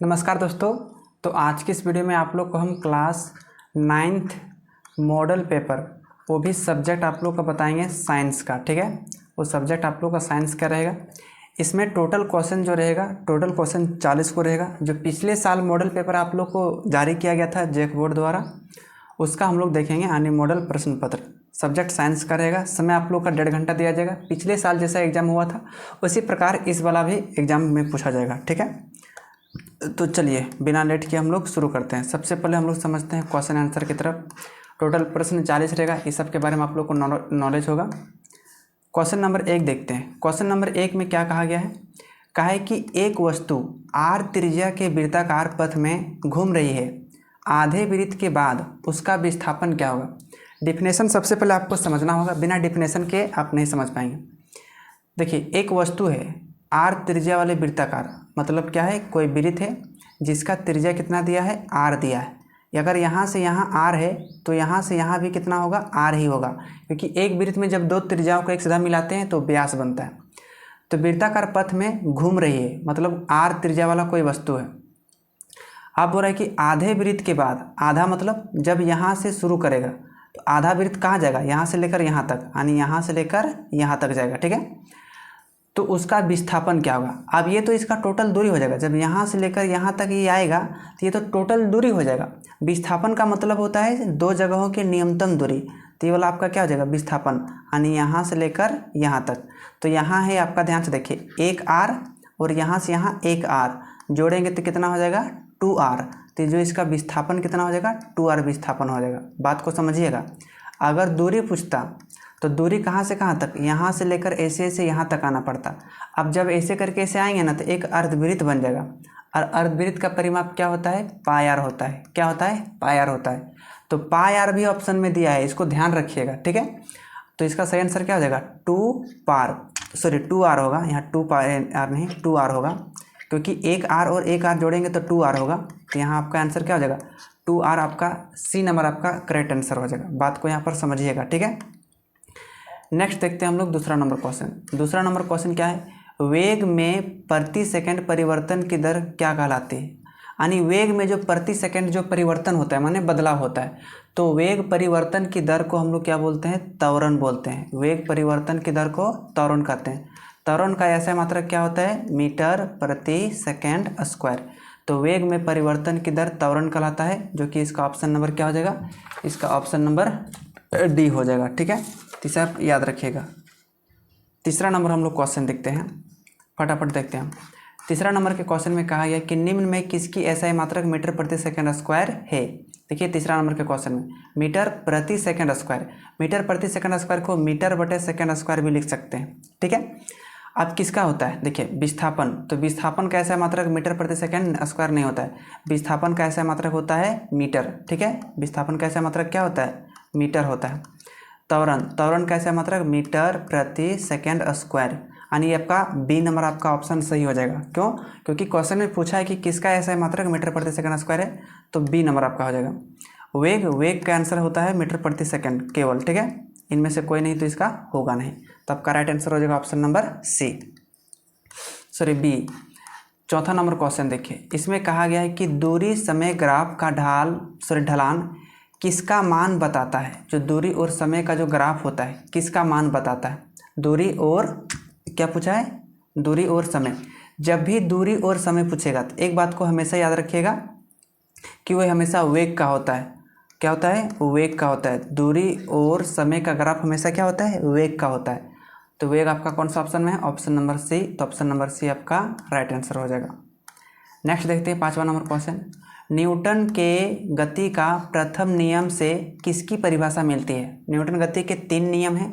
नमस्कार दोस्तों। तो आज की इस वीडियो में आप लोग को हम क्लास 9th मॉडल पेपर, वो भी सब्जेक्ट आप लोग का बताएंगे साइंस का। ठीक है, वो सब्जेक्ट आप लोग का साइंस का रहेगा। इसमें टोटल क्वेश्चन जो रहेगा, टोटल क्वेश्चन 40 को रहेगा। जो पिछले साल मॉडल पेपर आप लोग को जारी किया गया था जैक बोर्ड द्वारा, उसका हम लोग देखेंगे यानी मॉडल प्रश्न पत्र। सब्जेक्ट साइंस का रहेगा। समय आप लोग का 1.5 घंटा दिया जाएगा। पिछले साल जैसा एग्जाम हुआ था उसी प्रकार इस वाला भी एग्जाम में पूछा जाएगा। ठीक है, तो चलिए बिना लेट के हम लोग शुरू करते हैं। सबसे पहले हम लोग समझते हैं क्वेश्चन आंसर की तरफ। टोटल प्रश्न 40 रहेगा। इस सब के बारे में आप लोग को नॉलेज होगा। क्वेश्चन नंबर 1 देखते हैं। क्वेश्चन नंबर 1 में क्या कहा गया है? कहा है कि एक वस्तु r त्रिज्या के वृत्ताकार पथ में घूम रही है। आधे वृत्त के बाद उसका विस्थापन क्या होगा? डिफिनेशन सबसे पहले आपको समझना होगा। बिना डिफिनेशन के आप नहीं समझ पाएंगे। देखिए, एक वस्तु है r त्रिज्या वाले वृत्ताकार, मतलब क्या है? कोई वृत्त है जिसका त्रिज्या कितना दिया है? r दिया है। अगर यहाँ से यहाँ r है तो यहाँ से यहाँ भी कितना होगा? r ही होगा, क्योंकि एक वृत्त में जब दो त्रिज्याओं को एक सीधा मिलाते हैं तो व्यास बनता है। तो वृत्ताकार पथ में घूम रही है, मतलब r त्रिज्या वाला कोई वस्तु है। आप बोल रहे हैं कि आधे वृत्त के बाद, आधा मतलब जब यहाँ से शुरू करेगा तो आधा वृत्त कहाँ जाएगा? यहाँ से लेकर यहाँ तक, यानी यहाँ से लेकर यहाँ तक जाएगा। ठीक है, तो उसका विस्थापन क्या होगा? अब ये तो इसका टोटल दूरी हो जाएगा। जब यहाँ से लेकर यहाँ तक ये आएगा तो ये तो टोटल दूरी हो जाएगा। विस्थापन का मतलब होता है दो जगहों की न्यूनतम दूरी। तो ये वाला आपका क्या हो जाएगा? विस्थापन, यानी यहाँ से लेकर यहाँ तक। तो यहाँ है आपका, ध्यान से देखिए, एक r और यहाँ से यहाँ एक r जोड़ेंगे तो कितना हो जाएगा? 2r। तो जो इसका विस्थापन कितना हो जाएगा? 2r विस्थापन हो जाएगा। बात को समझिएगा। अगर दूरी पूछता तो दूरी कहाँ से कहाँ तक? यहाँ से लेकर ऐसे ऐसे यहाँ तक आना पड़ता। अब जब ऐसे करके ऐसे आएंगे ना तो एक अर्धवृत्त बन जाएगा। और अर्धवृत्त का परिमाप क्या होता है? पाई आर होता है। क्या होता है? पाई आर होता है। तो पाई आर भी ऑप्शन में दिया है, इसको ध्यान रखिएगा। ठीक है, तो इसका सही आंसर क्या हो जाएगा? 2r होगा। यहाँ 2r नहीं, 2r होगा, क्योंकि एक r और एक r जोड़ेंगे तो 2r होगा। तो यहाँ आपका आंसर क्या हो जाएगा? 2r। आपका सी नंबर आपका करेक्ट आंसर हो जाएगा। बात को यहाँ पर समझिएगा। ठीक है, नेक्स्ट देखते हैं हम लोग दूसरा नंबर क्वेश्चन। दूसरा नंबर क्वेश्चन क्या है? वेग में प्रति सेकंड परिवर्तन की दर क्या कहलाती है? यानी वेग में जो प्रति सेकंड जो परिवर्तन होता है, माने बदलाव होता है, तो वेग परिवर्तन की दर को हम लोग क्या बोलते हैं? त्वरण बोलते हैं। वेग परिवर्तन की दर को त्वरण कहते हैं। त्वरण का ऐसा मात्रक क्या होता है? मीटर प्रति सेकेंड स्क्वायर। तो वेग में परिवर्तन की दर त्वरण कहलाता है, जो कि इसका ऑप्शन नंबर क्या हो जाएगा? इसका ऑप्शन नंबर डी हो जाएगा। ठीक है, तीसरा आप याद रखिएगा। तीसरा नंबर हम लोग क्वेश्चन देखते हैं, फटाफट देखते हैं। तीसरा नंबर के क्वेश्चन में कहा गया कि निम्न में किसकी एसआई मात्रक मीटर प्रति सेकंड स्क्वायर है? देखिए, तीसरा नंबर के क्वेश्चन में मीटर प्रति सेकंड स्क्वायर, मीटर प्रति सेकंड स्क्वायर को मीटर बटे सेकंड स्क्वायर भी लिख सकते हैं। ठीक है, अब किसका होता है? देखिए, विस्थापन। तो विस्थापन का ऐसा मात्रक मीटर प्रति सेकंड स्क्वायर नहीं होता है। विस्थापन का ऐसा मात्रक होता है मीटर। ठीक है, विस्थापन का ऐसा मात्रक क्या होता है? मीटर होता है। त्वरण का ऐसा मात्रक मीटर प्रति सेकंड स्क्वायर, यानी आपका बी नंबर आपका ऑप्शन सही हो जाएगा। क्यों? क्योंकि क्वेश्चन में पूछा है कि किसका ऐसा मात्रक मीटर प्रति सेकंड स्क्वायर है, तो बी नंबर आपका हो जाएगा। वेग का आंसर होता है मीटर प्रति सेकंड केवल। ठीक है, इनमें से कोई नहीं तो इसका होगा नहीं। तो आपका राइट आंसर हो जाएगा ऑप्शन नंबर बी। चौथा नंबर क्वेश्चन देखिए, इसमें कहा गया है कि दूरी समय ग्राफ का ढलान किसका मान बताता है? जो दूरी और समय का जो ग्राफ होता है, किसका मान बताता है? दूरी और क्या पूछा है? दूरी और समय। जब भी दूरी और समय पूछेगा तो एक बात को हमेशा याद रखिएगा कि वह हमेशा वेग का होता है। क्या होता है? वेग का होता है। दूरी और समय का ग्राफ हमेशा क्या होता है? वेग का होता है। तो वेग आपका कौन सा ऑप्शन में है? Option number C. तो ऑप्शन नंबर सी आपका राइट आंसर हो जाएगा। नेक्स्ट देखते हैं पांचवा नंबर क्वेश्चन। न्यूटन के गति का प्रथम नियम से किसकी परिभाषा मिलती है? न्यूटन गति के 3 नियम हैं,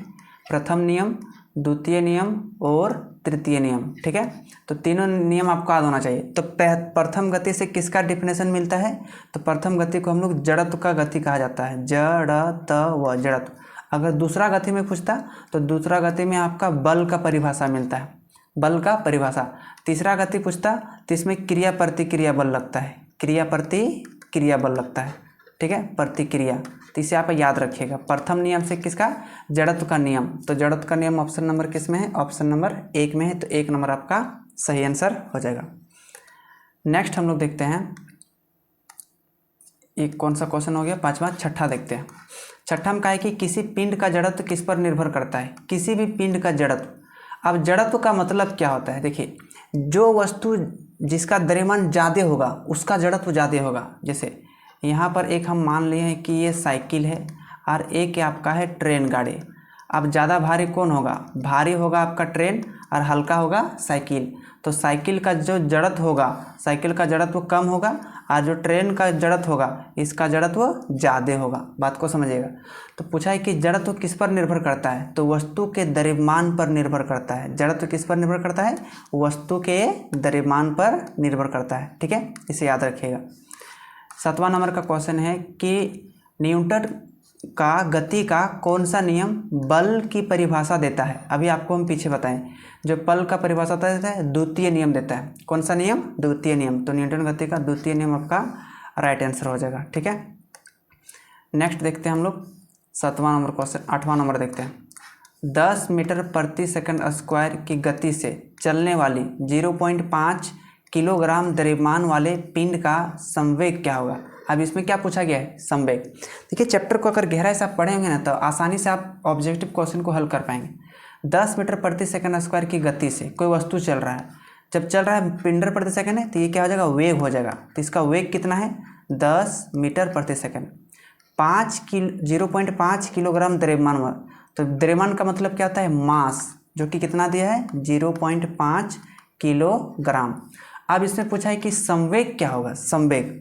प्रथम नियम, द्वितीय नियम और तृतीय नियम। ठीक है, तो तीनों नियम आपको याद होना चाहिए। तो प्रथम गति से किसका डिफिनेशन मिलता है? तो प्रथम गति को हम लोग जड़त्व का गति कहा जाता है। जड़त्व, जड़त्व। अगर दूसरा गति में पूछता तो दूसरा गति में आपका बल का परिभाषा मिलता है, बल का परिभाषा। तीसरा गति पूछता तो इसमें क्रिया प्रतिक्रिया बल लगता है, क्रिया प्रतिक्रिया बल लगता है। ठीक है, प्रतिक्रिया। तो इसे आप याद रखिएगा। प्रथम नियम से किसका? जड़त्व का नियम। तो जड़त्व का नियम ऑप्शन नंबर किस में है? ऑप्शन नंबर 1 में है। तो 1 नंबर आपका सही आंसर हो जाएगा। नेक्स्ट हम लोग देखते हैं, एक कौन सा क्वेश्चन हो गया, पांचवा। छठा देखते हैं। छठा में कहा है कि किसी पिंड का जड़त्व किस पर निर्भर करता है। किसी भी पिंड का जड़त्व। अब जड़त्व का मतलब क्या होता है, देखिए जो वस्तु जिसका द्रव्यमान ज़्यादा होगा उसका जड़त्व ज़्यादा होगा। जैसे यहाँ पर एक हम मान लिए हैं कि ये साइकिल है और एक आपका है ट्रेन गाड़ी। अब ज़्यादा भारी कौन होगा, भारी होगा आपका ट्रेन और हल्का होगा साइकिल। तो साइकिल का जो जड़त्व होगा, साइकिल का जड़त्व कम होगा और जो ट्रेन का जड़त्व होगा इसका जड़त्व ज़्यादा होगा। बात को समझिएगा। तो पूछा है कि जड़त्व किस पर निर्भर करता है, तो वस्तु के द्रव्यमान पर निर्भर करता है। जड़त्व किस पर निर्भर करता है, वस्तु के द्रव्यमान पर निर्भर करता है। ठीक है, इसे याद रखिएगा। 7वां नंबर का क्वेश्चन है कि न्यूटन का गति का कौन सा नियम बल की परिभाषा देता है। अभी आपको हम पीछे बताएं, जो बल का परिभाषा देता है द्वितीय नियम देता है। कौन सा नियम, द्वितीय नियम। तो न्यूटन गति का द्वितीय नियम आपका राइट आंसर हो जाएगा। ठीक है, नेक्स्ट देखते हैं हम लोग 7वां नंबर क्वेश्चन। 8वां नंबर देखते हैं। 10 मीटर प्रति सेकंड स्क्वायर की गति से चलने वाली 0.5 किलोग्राम द्रव्यमान वाले पिंड का संवेग क्या होगा। अब इसमें क्या पूछा गया है, संवेग। देखिए चैप्टर को अगर गहराई से आप पढ़ेंगे ना तो आसानी से आप ऑब्जेक्टिव क्वेश्चन को हल कर पाएंगे। 10 मीटर प्रति सेकंड स्क्वायर की गति से कोई वस्तु चल रहा है, जब चल रहा है मीटर प्रति सेकंड है तो ये क्या हो जाएगा, वेग हो जाएगा। तो इसका वेग कितना है, 10 मीटर प्रति सेकंड। 0.5 किलोग्राम द्रव्यमान। तो द्रव्यमान का मतलब क्या होता है, मास, जो कि कितना दिया है 0.5 किलोग्राम। अब इसमें पूछा है कि संवेग क्या होगा, संवेग।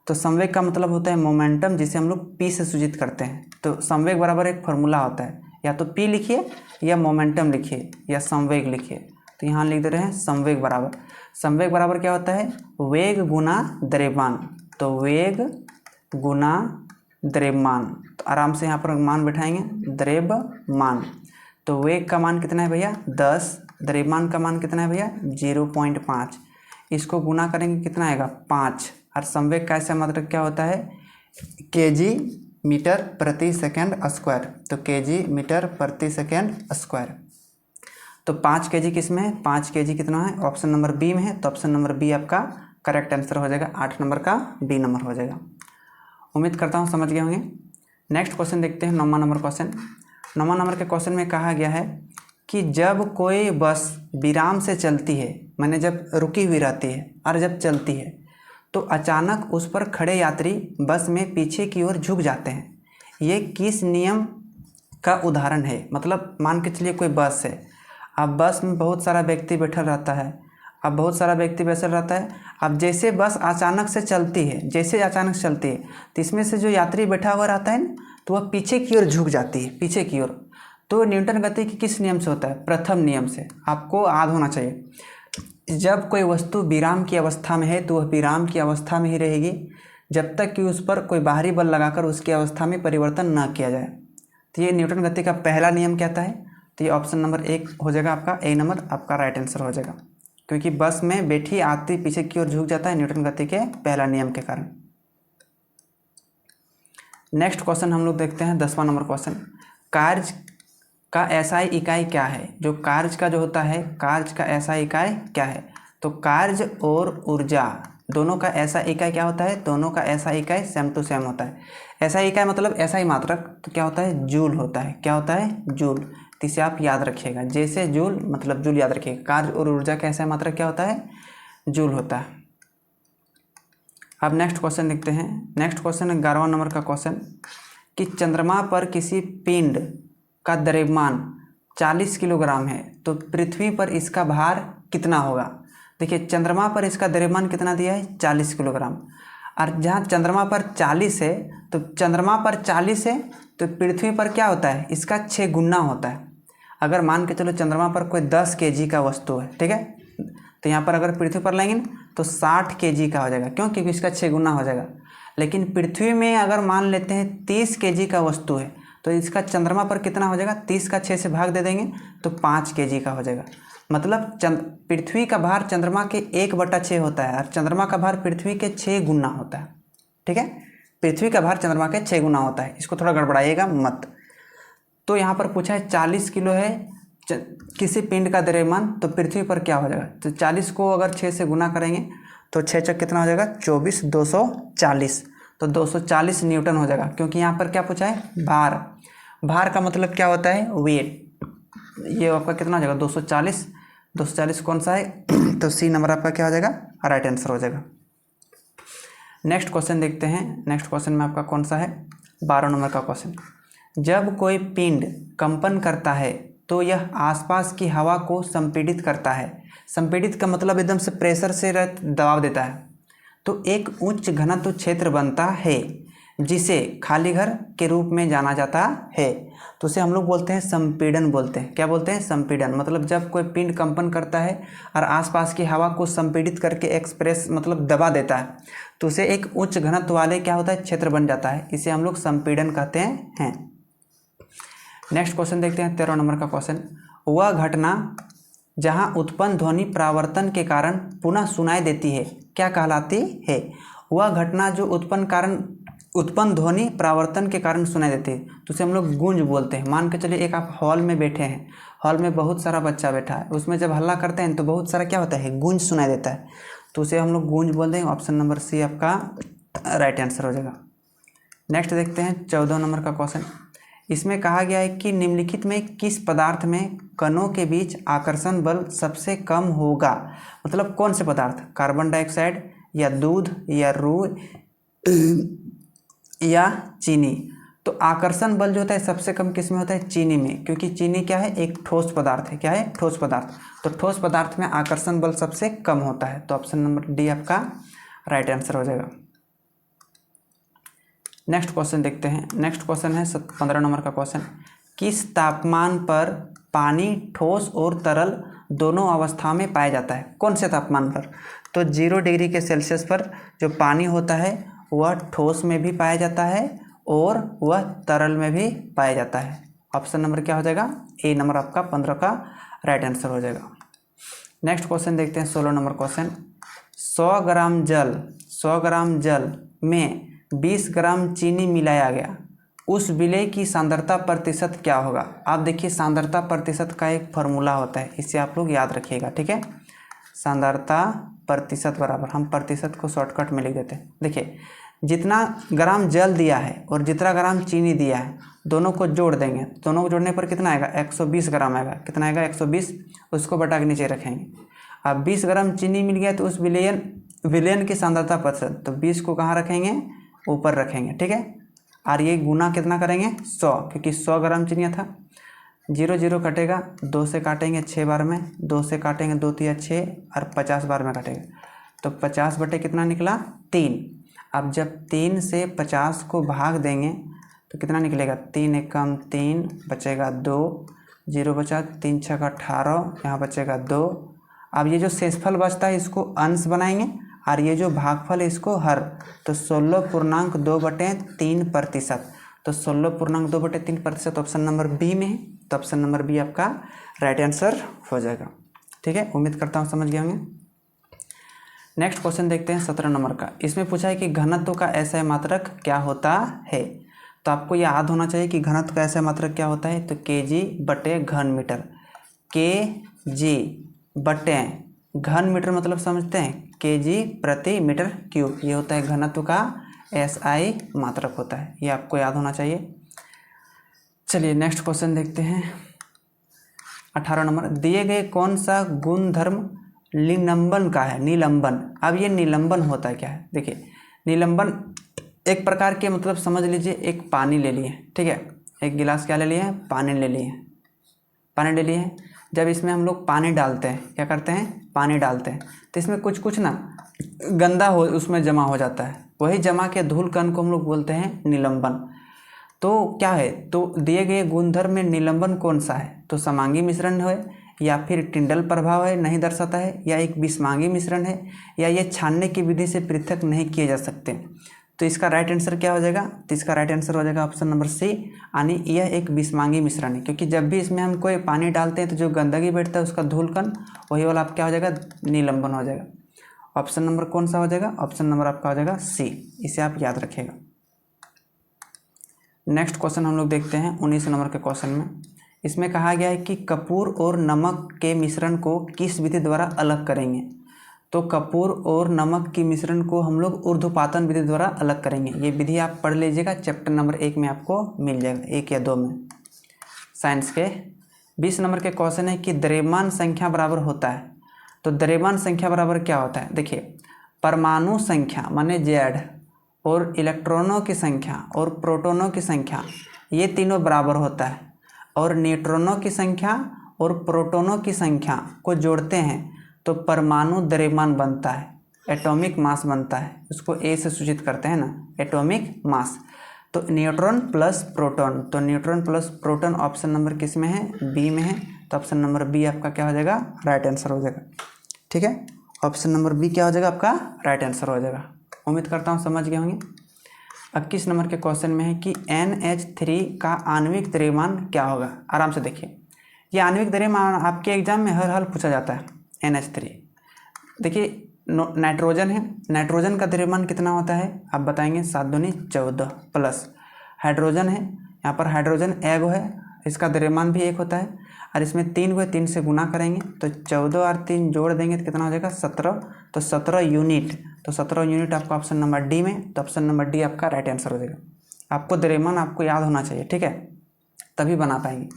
तो संवेग का मतलब होता है मोमेंटम, जिसे हम लोग पी से सूचित करते हैं। तो संवेग बराबर एक फॉर्मूला होता है, या तो पी लिखिए या मोमेंटम लिखिए या संवेग लिखिए। तो यहाँ लिख दे रहे हैं संवेग बराबर, संवेग बराबर क्या होता है, वेग गुना द्रव्यमान। तो वेग गुना द्रव्यमान। तो आराम से यहाँ पर मान बैठाएंगे, द्रव्यमान। तो वेग का मान कितना है भैया 10, द्रव्यमान का मान कितना है भैया 0.5। इसको गुना करेंगे कितना आएगा 5। और संवेग का ऐसा मतलब क्या होता है, केजी मीटर प्रति सेकंड स्क्वायर। तो केजी मीटर प्रति सेकंड स्क्वायर। तो 5 केजी किस में है, 5 केजी कितना है, ऑप्शन नंबर बी में है। तो ऑप्शन नंबर बी आपका करेक्ट आंसर हो जाएगा। 8 नंबर का बी नंबर हो जाएगा। उम्मीद करता हूँ समझ गए होंगे। नेक्स्ट क्वेश्चन देखते हैं, 9वां नंबर क्वेश्चन। 9वां नंबर के क्वेश्चन में कहा गया है कि जब कोई बस विराम से चलती है, माने जब रुकी हुई रहती है और जब चलती है, तो अचानक उस पर खड़े यात्री बस में पीछे की ओर झुक जाते हैं। ये किस नियम का उदाहरण है। मतलब मान के चलिए कोई बस है, अब बस में बहुत सारा व्यक्ति बैठा रहता है, अब बहुत सारा व्यक्ति बैठा रहता है। अब जैसे बस अचानक से चलती है, जैसे अचानक चलती है, तो इसमें से जो यात्री बैठा हुआ रहता है ना, तो वह पीछे की ओर झुक जाती है, पीछे की ओर। तो न्यूटन गति की किस नियम से होता है, प्रथम नियम से। आपको याद होना चाहिए, जब कोई वस्तु विराम की अवस्था में है तो वह विराम की अवस्था में ही रहेगी जब तक कि उस पर कोई बाहरी बल लगाकर उसकी अवस्था में परिवर्तन न किया जाए। तो ये न्यूटन गति का पहला नियम कहता है। तो ये ऑप्शन नंबर 1 हो जाएगा आपका, ए नंबर आपका राइट आंसर हो जाएगा, क्योंकि बस में बैठी आती पीछे की ओर झुक जाता है न्यूटन गति के पहला नियम के कारण। नेक्स्ट क्वेश्चन हम लोग देखते हैं 10वां नंबर क्वेश्चन। कार्य का एसआई इकाई क्या है। जो कार्य का जो होता है, कार्य का एसआई इकाई क्या है। तो कार्य और ऊर्जा दोनों का एसआई इकाई क्या होता है, दोनों का एसआई इकाई सेम टू सेम होता है। एसआई इकाई मतलब एसआई मात्रक, तो क्या होता है, जूल होता है। क्या होता है, जूल। तो इसे आप याद रखिएगा, जैसे जूल मतलब जूल याद रखिएगा। कार्य और ऊर्जा का एसआई मात्रक क्या होता है, जूल होता है। अब नेक्स्ट क्वेश्चन देखते हैं। नेक्स्ट क्वेश्चन 11वां नंबर का क्वेश्चन कि चंद्रमा पर किसी पिंड का द्रव्यमान 40 किलोग्राम है, तो पृथ्वी पर इसका भार कितना होगा। देखिए चंद्रमा पर इसका द्रव्यमान कितना दिया है, 40 किलोग्राम। और जहाँ चंद्रमा पर 40 है, तो चंद्रमा पर 40 है तो पृथ्वी पर क्या होता है, इसका 6 गुना होता है। अगर मान के चलो चंद्रमा पर कोई 10 केजी का वस्तु है, ठीक है, तो यहाँ पर अगर पृथ्वी पर लेंगे तो 60 केजी का हो जाएगा, क्यों, क्योंकि इसका 6 गुना हो जाएगा। लेकिन पृथ्वी में अगर मान लेते हैं 30 केजी का वस्तु है, तो इसका चंद्रमा पर कितना हो जाएगा, 30 का 6 से भाग दे देंगे तो 5 केजी का हो जाएगा। मतलब पृथ्वी का भार चंद्रमा के 1/6 होता है और चंद्रमा का भार पृथ्वी के 6 गुना होता है। ठीक है, पृथ्वी का भार चंद्रमा के 6 गुना होता है, इसको थोड़ा गड़बड़ाइएगा मत। तो यहाँ पर पूछा है 40 किलो है किसी पिंड का द्रव्यमान, तो पृथ्वी पर क्या हो जाएगा। तो 40 को अगर 6 से गुना करेंगे तो 6 चक कितना हो जाएगा 24, 240। तो 240 न्यूटन हो जाएगा, क्योंकि यहाँ पर क्या पूछा है भार। भार का मतलब क्या होता है वेट। ये आपका कितना हो जाएगा 240, 240 कौन सा है तो सी नंबर आपका क्या हो जाएगा राइट आंसर हो जाएगा। नेक्स्ट क्वेश्चन देखते हैं। नेक्स्ट क्वेश्चन में आपका कौन सा है 12 नंबर का क्वेश्चन। जब कोई पिंड कंपन करता है तो यह आसपास की हवा को संपीड़ित करता है। संपीड़ित का मतलब एकदम से प्रेशर से दबाव देता है। तो एक उच्च घनत्व क्षेत्र बनता है जिसे खाली घर के रूप में जाना जाता है। तो उसे हम लोग बोलते हैं संपीड़न बोलते हैं। क्या बोलते हैं संपीड़न। मतलब जब कोई पिंड कंपन करता है और आसपास की हवा को संपीड़ित करके एक्सप्रेस मतलब दबा देता है तो उसे एक उच्च घनत्व वाले क्या होता है क्षेत्र बन जाता है। इसे हम लोग संपीड़न कहते हैं। नेक्स्ट क्वेश्चन देखते हैं 13 नंबर का क्वेश्चन। वह घटना जहाँ उत्पन्न ध्वनि परावर्तन के कारण पुनः सुनाई देती है क्या कहलाती है। वह घटना जो उत्पन्न ध्वनि परावर्तन के कारण सुनाई देती है तो उसे हम लोग गूंज बोलते हैं। मान के चलिए एक आप हॉल में बैठे हैं, हॉल में बहुत सारा बच्चा बैठा है, उसमें जब हल्ला करते हैं तो बहुत सारा क्या होता है गूंज सुनाई देता है, तो उसे हम लोग गूंज बोलते हैं। ऑप्शन नंबर सी आपका राइट आंसर हो जाएगा। नेक्स्ट देखते हैं 14 नंबर का क्वेश्चन। इसमें कहा गया है कि निम्नलिखित में किस पदार्थ में कणों के बीच आकर्षण बल सबसे कम होगा। मतलब कौन से पदार्थ, कार्बन डाइऑक्साइड या दूध या रूई या चीनी। तो आकर्षण बल जो होता है सबसे कम किस में होता है चीनी में, क्योंकि चीनी क्या है एक ठोस पदार्थ है। क्या है ठोस पदार्थ। तो ठोस पदार्थ में आकर्षण बल सबसे कम होता है। तो ऑप्शन नंबर डी आपका राइट आंसर हो जाएगा। नेक्स्ट क्वेश्चन देखते हैं। नेक्स्ट क्वेश्चन है 15 नंबर का क्वेश्चन। किस तापमान पर पानी ठोस और तरल दोनों अवस्था में पाया जाता है। कौन से तापमान पर। तो 0 डिग्री के सेल्सियस पर जो पानी होता है वह ठोस में भी पाया जाता है और वह तरल में भी पाया जाता है। ऑप्शन नंबर क्या हो जाएगा ए नंबर आपका 15 का राइट आंसर हो जाएगा। नेक्स्ट क्वेश्चन देखते हैं 16 नंबर क्वेश्चन। 100 ग्राम जल में 20 ग्राम चीनी मिलाया गया, उस विलेय की सांद्रता प्रतिशत क्या होगा। आप देखिए सांद्रता प्रतिशत का एक फार्मूला होता है, इसे आप लोग याद रखिएगा। ठीक है, सांद्रता प्रतिशत बराबर, हम प्रतिशत को शॉर्टकट में लिख देते हैं। देखिए जितना ग्राम जल दिया है और जितना ग्राम चीनी दिया है दोनों को जोड़ देंगे, दोनों को जोड़ने पर कितना आएगा 120 ग्राम आएगा। कितना आएगा 120, उसको बटा के नीचे रखेंगे। अब 20 ग्राम चीनी मिल गया तो उस विलयन की सांद्रता प्रतिशत, तो 20 को कहाँ रखेंगे ऊपर रखेंगे। ठीक है, और ये गुना कितना करेंगे 100, क्योंकि 100 ग्राम चीनी था। 0 0 कटेगा, 2 से काटेंगे 6 बार में, 2 से काटेंगे 2 3 6 और 50 बार में काटेंगे तो 50 बटे कितना निकला 3। अब जब 3 से 50 को भाग देंगे तो कितना निकलेगा 3 एकम 3 बचेगा 2, 0 बचा, 3 6 का 18, यहाँ बचेगा 2। अब ये जो शेषफल बचता है इसको अंश बनाएंगे और ये जो भागफल है इसको हर, तो 16.2/3%। तो 16.2/3% ऑप्शन नंबर बी में है। तो ऑप्शन नंबर बी आपका राइट आंसर हो जाएगा। ठीक है, उम्मीद करता हूँ समझ गए होंगे। नेक्स्ट क्वेश्चन देखते हैं 17 नंबर का। इसमें पूछा है कि घनत्व का ऐसा मात्रक क्या होता है। तो आपको याद होना चाहिए कि घनत्व का ऐसा मात्रक क्या होता है। तो kg/घन-मीटर। kg/घन-मीटर मतलब समझते हैं kg/मीटर-क्यूब, ये होता है घनत्व का एसआई मात्रक होता है, ये आपको याद होना चाहिए। चलिए नेक्स्ट क्वेश्चन देखते हैं 18 नंबर। दिए गए कौन सा गुणधर्म निलंबन का है। निलंबन, अब ये निलंबन होता है क्या है। देखिए निलंबन एक प्रकार के मतलब समझ लीजिए एक पानी ले लिए। ठीक है, एक गिलास क्या ले लिए हैं पानी ले लिए हैं, पानी ले लिए हैं। जब इसमें हम लोग पानी डालते हैं, क्या करते हैं पानी डालते हैं तो इसमें कुछ ना गंदा हो उसमें जमा हो जाता है, वही जमा के धूल कण को हम लोग बोलते हैं निलंबन। तो क्या है, तो दिए गए गुणधर्म में निलंबन कौन सा है। तो समांगी मिश्रण है या फिर टिंडल प्रभाव है, नहीं दर्शाता है, या एक विषमांगी मिश्रण है, या ये छानने की विधि से पृथक नहीं किए जा सकते। तो इसका राइट आंसर क्या हो जाएगा। तो इसका राइट आंसर हो जाएगा ऑप्शन नंबर सी, यानी यह एक विषमांगी मिश्रण है, क्योंकि जब भी इसमें हम कोई पानी डालते हैं तो जो गंदगी बैठता है उसका धूलकण वही वाला आप क्या हो जाएगा निलंबन हो जाएगा। ऑप्शन नंबर कौन सा हो जाएगा, ऑप्शन नंबर आपका हो जाएगा सी, इसे आप याद रखिएगा। नेक्स्ट क्वेश्चन हम लोग देखते हैं 19 नंबर के क्वेश्चन में। इसमें कहा गया है कि कपूर और नमक के मिश्रण को किस विधि द्वारा अलग करेंगे। तो कपूर और नमक की मिश्रण को हम लोग ऊर्ध्वपातन विधि द्वारा अलग करेंगे। ये विधि आप पढ़ लीजिएगा, चैप्टर नंबर 1 में आपको मिल जाएगा, 1 या 2 में साइंस के। 20 नंबर के क्वेश्चन है कि द्रव्यमान संख्या बराबर होता है। तो द्रव्यमान संख्या बराबर क्या होता है? देखिए, परमाणु संख्या माने Z और इलेक्ट्रॉनों की संख्या और प्रोटॉनों की संख्या, ये तीनों बराबर होता है। और न्यूट्रॉनों की संख्या और प्रोटॉनों की संख्या को जोड़ते हैं तो परमाणु द्रव्यमान बनता है, एटॉमिक मास बनता है। उसको ए से सूचित करते हैं ना, एटॉमिक मास। तो न्यूट्रॉन प्लस प्रोटॉन, तो neutron plus proton option number किस में है? बी में है। तो ऑप्शन नंबर बी आपका क्या हो जाएगा? राइट आंसर हो जाएगा। ठीक है, ऑप्शन नंबर बी क्या हो जाएगा? आपका राइट आंसर हो जाएगा। उम्मीद करता हूँ समझ गए होंगे। 21 नंबर के क्वेश्चन में है कि NH3 का आणविक द्रव्यमान क्या होगा? आराम से देखिए, ये आणविक द्रव्यमान आपके एग्जाम में हर हाल पूछा जाता है। NH3 देखिए, नाइट्रोजन है, नाइट्रोजन का द्रव्यमान कितना होता है? आप बताएंगे 7 दूनी 14 प्लस हाइड्रोजन है, यहाँ पर हाइड्रोजन एगो है, इसका द्रव्यमान भी 1 होता है। और इसमें 3 को 3 से गुना करेंगे तो 14 और 3 जोड़ देंगे तो कितना हो जाएगा? 17। तो 17 यूनिट, तो 17 यूनिट आपका ऑप्शन नंबर डी में। तो ऑप्शन नंबर डी आपका राइट आंसर हो जाएगा। आपको द्रव्यमान आपको याद होना चाहिए, ठीक है, तभी बना पाएंगे।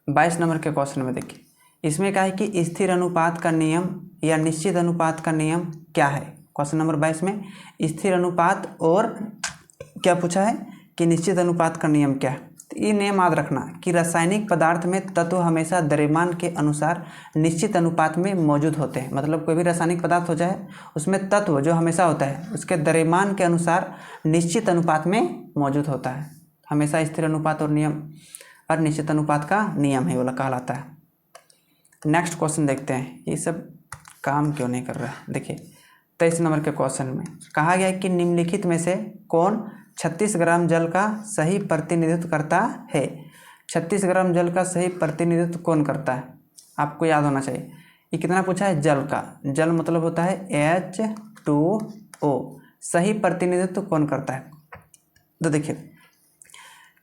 22 नंबर के क्वेश्चन में देखिए, इसमें क्या है कि स्थिर अनुपात का नियम या निश्चित अनुपात का नियम क्या है? क्वेश्चन नंबर 22 में स्थिर अनुपात और क्या पूछा है कि निश्चित अनुपात का नियम क्या है। तो ये नियम याद रखना कि रासायनिक पदार्थ में तत्व हमेशा द्रव्यमान के अनुसार निश्चित अनुपात में मौजूद होते हैं। मतलब कोई भी रासायनिक पदार्थ हो जाए, उसमें तत्व जो हमेशा होता है उसके द्रव्यमान के अनुसार निश्चित अनुपात में मौजूद होता है। हमेशा स्थिर अनुपात और नियम और निश्चित अनुपात का नियम है, बोला कहलाता है। नेक्स्ट क्वेश्चन देखते हैं, ये सब काम क्यों नहीं कर रहा है। देखिए 23 नंबर के क्वेश्चन में कहा गया है कि निम्नलिखित में से कौन 36 ग्राम जल का सही प्रतिनिधित्व करता है? 36 ग्राम जल का सही प्रतिनिधित्व कौन करता है? आपको याद होना चाहिए। ये कितना पूछा है? जल का। जल मतलब होता है H2O। सही प्रतिनिधित्व कौन करता है? तो देखिए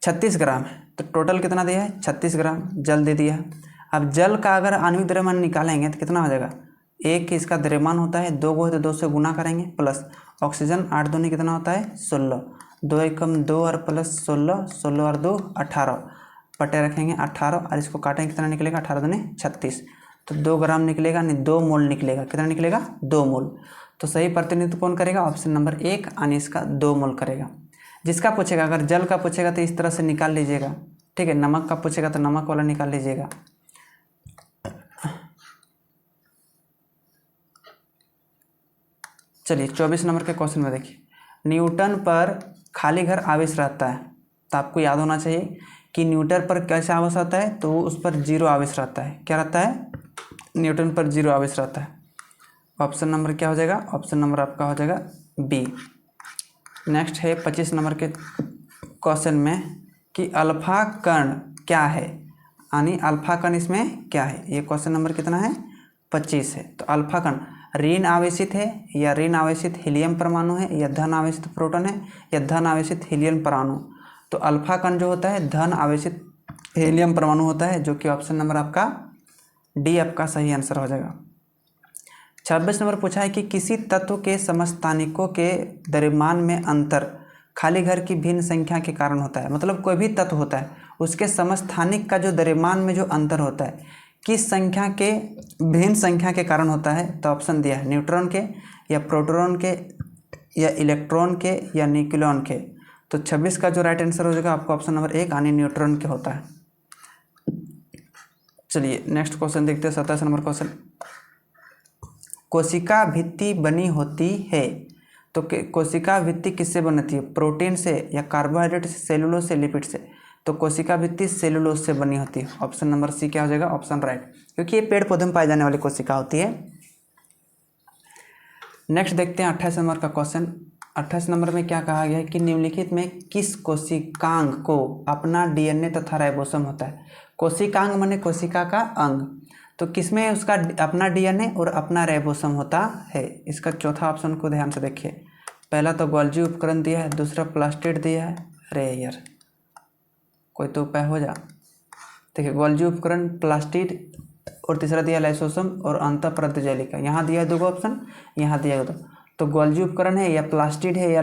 36 ग्राम है, तो टोटल कितना दिया है? 36 ग्राम जल दे दिया। अब जल का अगर आणविक द्रव्यमान निकालेंगे तो कितना हो जाएगा? 1 इसका द्रव्यमान होता है, 2 को है तो 2 से गुना करेंगे, प्लस ऑक्सीजन 8 दूनी कितना होता है? 16, 2 एकम 2 और प्लस 16, 16 और 2 18, पटे रखेंगे 18 और इसको काटेंगे कितना निकलेगा? 18 दूनी 36। तो 2 ग्राम निकलेगा, नहीं 2 मोल निकलेगा। कितना निकलेगा? 2 मोल। तो सही प्रतिनिधित्व कौन करेगा? ऑप्शन नंबर 1 यानी इसका 2 मोल करेगा। जिसका पूछेगा, अगर जल का पूछेगा तो इस तरह से निकाल लीजिएगा, ठीक है। नमक का पूछेगा तो नमक वाला निकाल लीजिएगा। चलिए 24 नंबर के क्वेश्चन में देखिए, न्यूटन पर खाली घर आवेश रहता है। तो आपको याद होना चाहिए कि न्यूटन पर कैसे आवेश रहता है? तो उस पर 0 आवेश रहता है। क्या रहता है? न्यूटन पर 0 आवेश रहता है। ऑप्शन नंबर क्या हो जाएगा? ऑप्शन नंबर आपका हो जाएगा बी। नेक्स्ट है 25 नंबर के क्वेश्चन में कि अल्फा कण क्या है, यानी अल्फा कण इसमें क्या है? ये क्वेश्चन नंबर कितना है? 25 है। तो अल्फा कण ऋण आवेशित है या ऋण आवेशित हीलियम परमाणु है या धन आवेशित प्रोटॉन है या धन आवेशित हीलियम परमाणु? तो अल्फा कण जो होता है धन आवेशित हीलियम परमाणु होता है, जो कि ऑप्शन नंबर आपका डी आपका सही आंसर हो जाएगा। 26 नंबर पूछा है कि किसी तत्व के समस्थानिकों के द्रव्यमान में अंतर खाली घर की भिन्न संख्या के कारण होता है। मतलब कोई भी तत्व होता है उसके समस्थानिक का जो द्रव्यमान में जो अंतर होता है किस संख्या के, भिन्न संख्या के कारण होता है? तो ऑप्शन दिया है न्यूट्रॉन के या प्रोटॉन के या इलेक्ट्रॉन के या न्यूक्लियन के। तो 26 का जो राइट आंसर हो जाएगा आपको ऑप्शन नंबर 1 यानी न्यूट्रॉन के होता है। चलिए नेक्स्ट क्वेश्चन देखते हैं 27 नंबर क्वेश्चन। कोशिका भित्ति बनी होती है, तो कोशिका भित्ति किससे बनती है? प्रोटीन से या कार्बोहाइड्रेट से, सेलुलोज से, लिपिड से? तो कोशिका भित्ति सेलुलोज से बनी होती है। ऑप्शन नंबर सी क्या हो जाएगा? ऑप्शन राइट, क्योंकि ये पेड़ पौधे में पाई जाने वाली कोशिका होती है। नेक्स्ट देखते हैं 28 नंबर का क्वेश्चन। 28 नंबर में क्या कहा गया है कि निम्नलिखित में किस कोशिकांग को अपना डीएनए तथा राइबोसोम होता है? कोशिकांग माने कोशिका का अंग, तो किसमें उसका अपना डीएनए और अपना राइबोसोम होता है? इसका चौथा ऑप्शन को ध्यान से देखिए। पहला तो गोल्जी उपकरण दिया है, दूसरा प्लास्टिड दिया है। अरे यार कोई तो उपाय हो जा। देखिए गोल्जी उपकरण, प्लास्टिड और तीसरा दिया लाइसोसोम और अंतःपरत जालिका। यहाँ दिया है 2 ऑप्शन, यहाँ दिया है 2। तो गोल्जी उपकरण है या प्लास्टिड है या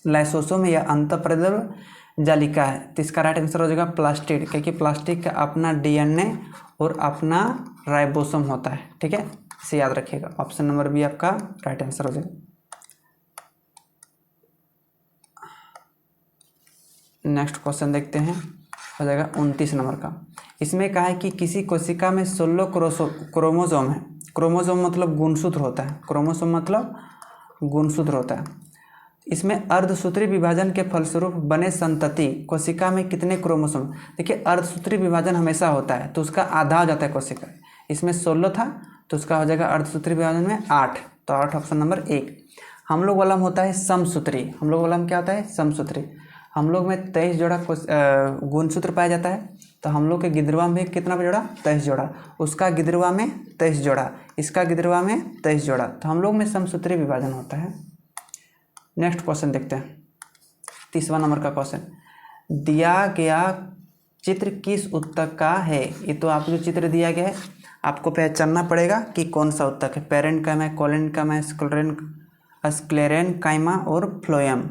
लाइसोसोम है या अंतःपरत जालिका है। तो इसका राइट आंसर हो जाएगा प्लास्टिड, क्योंकि प्लास्टिक का अपना डीएनए और अपना राइबोसोम होता है। ठीक है, इसे याद रखिएगा। ऑप्शन नंबर बी आपका राइट आंसर हो जाएगा। नेक्स्ट क्वेश्चन देखते हैं, हो जाएगा 29 नंबर का। इसमें कहा है कि किसी कोशिका में 16 क्रोमोसोम है। क्रोमोसोम मतलब गुणसूत्र होता है, क्रोमोसोम मतलब गुणसूत्र होता है। इसमें अर्धसूत्री विभाजन के फलस्वरूप बने संतति कोशिका में कितने क्रोमोसोम? देखिए, अर्धसूत्री विभाजन हमेशा होता है तो उसका आधा हो जाता है कोशिका। इसमें 16 था तो उसका हो जाएगा अर्धसूत्री विभाजन में 8, तो 8 ऑप्शन नंबर 1। हम लोग वाला में होता है समसूत्री। हम लोग वाला में क्या होता है? समसूत्री। हम लोग में 23 जोड़ा गुणसूत्र पाया जाता है, तो हम लोग के गिद्धरवा में कितना जोड़ा? 23 जोड़ा। उसका गिद्धरवा में 23 जोड़ा, इसका गिद्धरवा में 23 जोड़ा, तो हम लोग में समसूत्री विभाजन होता है। नेक्स्ट क्वेश्चन देखते हैं, 30वां नंबर का क्वेश्चन। दिया गया चित्र किस उत्तक का है? ये तो आप जो चित्र दिया गया है आपको पहचानना पड़ेगा कि कौन सा उत्तक है। पैरेन्काइमा, कोलेन्काइमा, स्क्लेरेन्काइमा और फ्लोएम।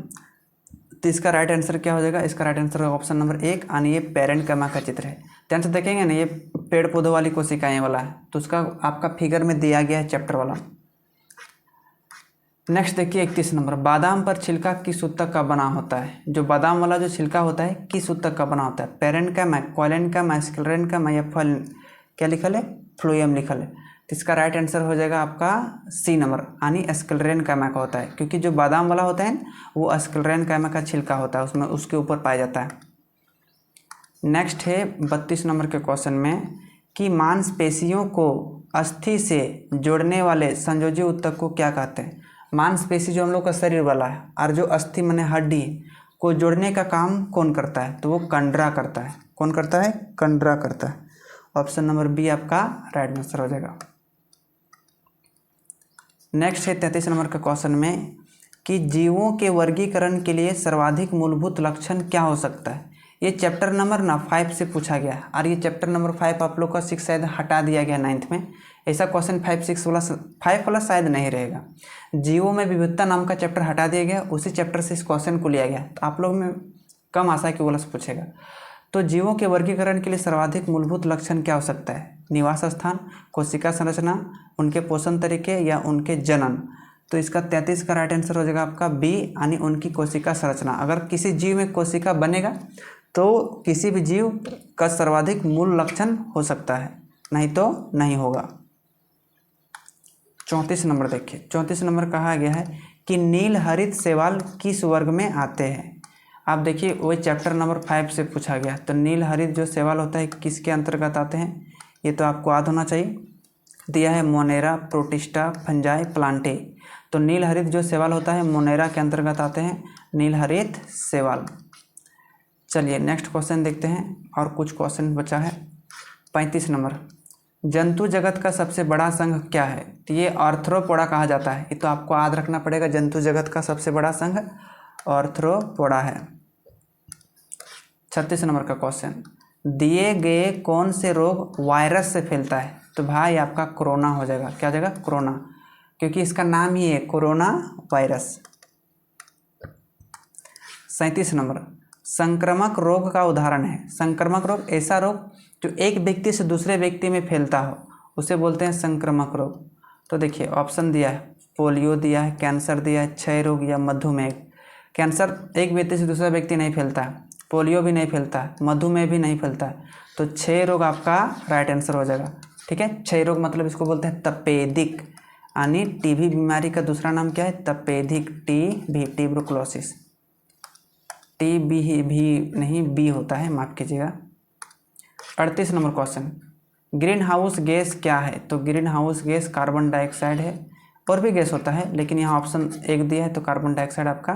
तो इसका राइट आंसर क्या हो जाएगा? इसका राइट आंसर ऑप्शन नंबर 1 यानी ये पैरेन्काइमा का चित्र है। ध्यान से देखेंगे ना, ये पेड़ पौधों वाली कोशिकाएं वाला है, तो उसका आपका फिगर में दिया गया है चैप्टर वाला। नेक्स्ट देखिए 31 नंबर। बादाम पर छिलका किस उत्तक का बना होता है? जो बादाम वाला जो छिलका होता है किस उत्तक का बना होता है? पैरेन्काइमा, कोलेन्काइमा, स्क्लेरेन्काइमा या क्या लिखल है? फ्लोएम लिखल है। तो इसका राइट आंसर हो जाएगा आपका सी नंबर यानी स्क्लेरेन्काइमा का होता है, क्योंकि जो बादाम वाला होता है वो स्क्लेरेन्काइमा का छिलका होता है, उसमें उसके ऊपर पाया जाता है। नेक्स्ट है 32 नंबर के क्वेश्चन में कि मांसपेशियों को अस्थि से जोड़ने वाले संयोजी उत्तक को क्या कहते हैं? मांसपेशी जो हम लोग का शरीर वाला है और जो अस्थि माने हड्डी को जोड़ने का काम कौन करता है? तो वो कंडरा करता है। कौन करता है? कंडरा करता है। ऑप्शन नंबर बी आपका राइट आंसर हो जाएगा। नेक्स्ट है 33 नंबर का क्वेश्चन में कि जीवों के वर्गीकरण के लिए सर्वाधिक मूलभूत लक्षण क्या हो सकता है? ये चैप्टर नंबर 5 से पूछा गया है, और ये चैप्टर नंबर 5 आप लोग का 6 शायद हटा दिया गया 9th में। ऐसा क्वेश्चन 5 वाला शायद नहीं रहेगा। जीवों में विविधता नाम का चैप्टर हटा दिया गया, उसी चैप्टर से इस क्वेश्चन को लिया गया, तो आप लोग में कम आशा कि वो से पूछेगा। तो जीवों के वर्गीकरण के लिए सर्वाधिक मूलभूत लक्षण क्या हो सकता है? निवास स्थान, कोशिका संरचना, उनके पोषण तरीके या उनके जनन। तो इसका 33 का राइट आंसर हो जाएगा आपका बी यानी उनकी कोशिका संरचना। अगर किसी जीव में कोशिका बनेगा तो किसी भी जीव का सर्वाधिक मूल लक्षण हो सकता है, नहीं तो नहीं होगा। 34 नंबर देखिए, 34 नंबर कहा गया है कि नील हरित शैवाल किस वर्ग में आते हैं? आप देखिए वही चैप्टर नंबर 5 से पूछा गया, तो नील हरित जो शैवाल होता है किसके अंतर्गत आते हैं? ये तो आपको याद होना चाहिए। दिया है मोनेरा, प्रोटिस्टा, फंजाई, प्लांटे। तो नील हरित जो शैवाल होता है मोनेरा के अंतर्गत आते हैं नील हरित शैवाल। चलिए नेक्स्ट क्वेश्चन देखते हैं, और कुछ क्वेश्चन बचा है। 35 नंबर। जंतु जगत का सबसे बड़ा संघ क्या है? तो ये आर्थ्रोपोडा कहा जाता है। ये तो आपको याद रखना पड़ेगा, जंतु जगत का सबसे बड़ा संघ आर्थ्रोपोडा है। 36 नंबर का क्वेश्चन। दिए गए कौन से रोग वायरस से फैलता है? तो भाई आपका कोरोना हो जाएगा। क्या हो जाएगा? कोरोना, क्योंकि इसका नाम ही है कोरोना वायरस। 37 नंबर। संक्रामक रोग का उदाहरण है। संक्रामक रोग ऐसा रोग जो एक व्यक्ति से दूसरे व्यक्ति में फैलता हो, उसे बोलते हैं संक्रामक रोग। तो देखिए ऑप्शन दिया है, पोलियो दिया है, कैंसर दिया है, क्षय रोग या मधुमेह। कैंसर एक व्यक्ति से दूसरा व्यक्ति नहीं फैलता है, पोलियो भी नहीं फैलता है, मधुमेह भी नहीं फैलता है, तो क्षय रोग आपका राइट आंसर हो जाएगा। ठीक है, क्षय रोग मतलब इसको बोलते हैं तपेदिक, यानी टीबी बीमारी का दूसरा नाम क्या है? तपेदिक। TB, tuberculosis. टीबी भी नहीं, बी होता है, माफ़ कीजिएगा। 38 number question. Green house gas क्या है? तो green house gas carbon dioxide है, और भी गैस होता है, लेकिन यहाँ ऑप्शन 1 दिया है तो कार्बन डाइऑक्साइड आपका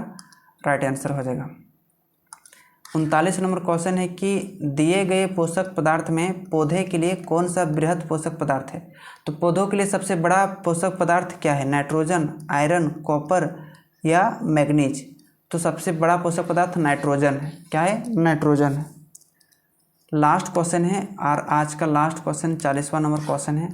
राइट आंसर हो जाएगा। 39 नंबर क्वेश्चन है कि दिए गए पोषक पदार्थ में पौधे के लिए कौन सा बृहद पोषक पदार्थ है? तो पौधों के लिए सबसे बड़ा पोषक पदार्थ क्या है? नाइट्रोजन, आयरन, कॉपर या मैग्नीज? तो सबसे बड़ा पोषक पदार्थ नाइट्रोजन है। क्या है? नाइट्रोजन है। लास्ट क्वेश्चन है और आज का लास्ट क्वेश्चन 40वां नंबर क्वेश्चन है।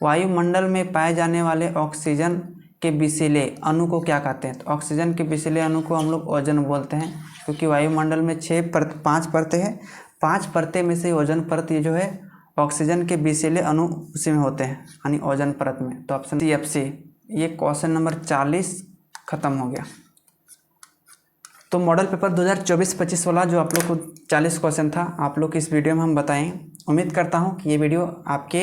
वायुमंडल में पाए जाने वाले ऑक्सीजन के विषैले अणु को क्या कहते हैं? तो ऑक्सीजन के विषैले अणु को हम लोग ओजोन बोलते हैं, क्योंकि वायुमंडल में 5 परतें हैं। 5 परतें में से ओजोन परत ये जो है ऑक्सीजन के विषैले अणु उसी में होते हैं, यानी ओजोन परत में। तो ऑप्शन CFC। ये क्वेश्चन नंबर 40 खत्म हो गया। तो मॉडल पेपर 2024-25 वाला जो आप लोग को 40 क्वेश्चन था, आप लोग इस वीडियो में हम बताएं। उम्मीद करता हूं कि ये वीडियो आपके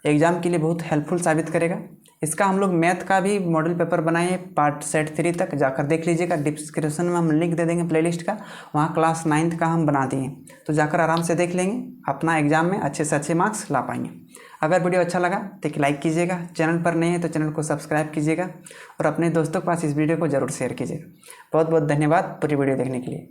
एग्ज़ाम के लिए बहुत हेल्पफुल साबित करेगा। इसका हम लोग मैथ का भी मॉडल पेपर बनाए हैं, पार्ट सेट 3 तक जाकर देख लीजिएगा। डिस्क्रिप्शन में हम लिंक दे देंगे प्लेलिस्ट का, वहाँ क्लास 9th का हम बना दिए, तो जाकर आराम से देख लेंगे, अपना एग्जाम में अच्छे से अच्छे मार्क्स ला पाएंगे। अगर वीडियो अच्छा लगा तो एक लाइक कीजिएगा, चैनल पर नए हैं तो चैनल को सब्सक्राइब कीजिएगा और अपने दोस्तों के पास इस वीडियो को ज़रूर शेयर कीजिएगा। बहुत बहुत धन्यवाद पूरी वीडियो देखने के लिए।